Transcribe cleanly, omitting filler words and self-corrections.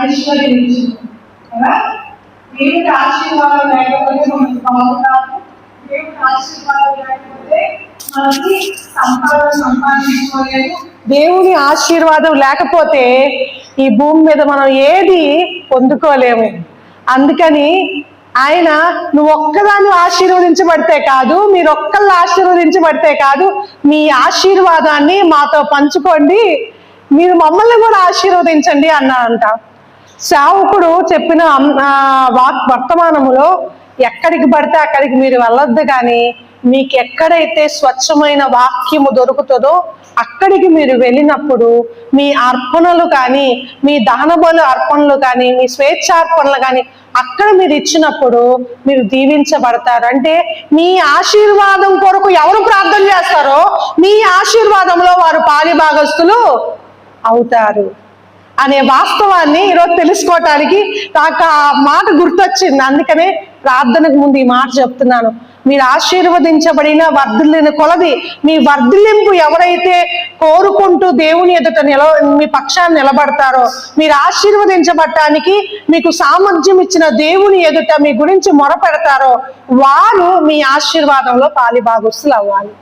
ఐశ్వర్యించు కదా. దేవుడి ఆశీర్వాదం లేకపోతే మనం బాగున్నాము, దేవుడి ఆశీర్వాదం లేకపోతే మనకి సంపాదన సంపాదించుకోలేదు. దేవుని ఆశీర్వాదం లేకపోతే ఈ భూమి మీద మనం ఏది పొందుకోలేము. అందుకని ఆయన నువ్వు ఒక్కదాన్ని ఆశీర్వదించబడితే కాదు, మీరొక్కళ్ళు ఆశీర్వదించబడితే కాదు, మీ ఆశీర్వాదాన్ని మాతో పంచుకోండి, మీరు మమ్మల్ని కూడా ఆశీర్వదించండి అన్నారంట. సేవకుడు చెప్పిన వర్తమానములో ఎక్కడికి పడితే అక్కడికి మీరు వెళ్ళొద్దు, కానీ మీకు ఎక్కడైతే స్వచ్ఛమైన వాక్యము దొరుకుతుందో అక్కడికి మీరు వెళ్ళినప్పుడు మీ అర్పణలు కానీ, మీ దహన బలు అర్పణలు కానీ, మీ స్వేచ్ఛార్పణలు కానీ అక్కడ మీరు ఇచ్చినప్పుడు మీరు దీవించబడతారు. అంటే మీ ఆశీర్వాదం కొరకు ఎవరు ప్రార్థన చేస్తారో మీ ఆశీర్వాదంలో వారు పాలిభాగస్తులు అవుతారు అనే వాస్తవాన్ని ఈరోజు తెలుసుకోవటానికి నాకు ఆ మాట గుర్తొచ్చింది. అందుకనే ప్రార్థనకు ముందు ఈ మాట చెప్తున్నాను. మీరు ఆశీర్వదించబడిన వర్ధిల్లిన కొలది మీ వర్ధిల్లింపు ఎవరైతే కోరుకుంటూ దేవుని ఎదుట మీ పక్షాన్ని నిలబడతారో, మీరు ఆశీర్వదించబడటానికి మీకు సామర్థ్యం ఇచ్చిన దేవుని ఎదుట మీ గురించి మొరపెడతారో వారు మీ ఆశీర్వాదంలో పాలిభాగస్తులు అవ్వాలి.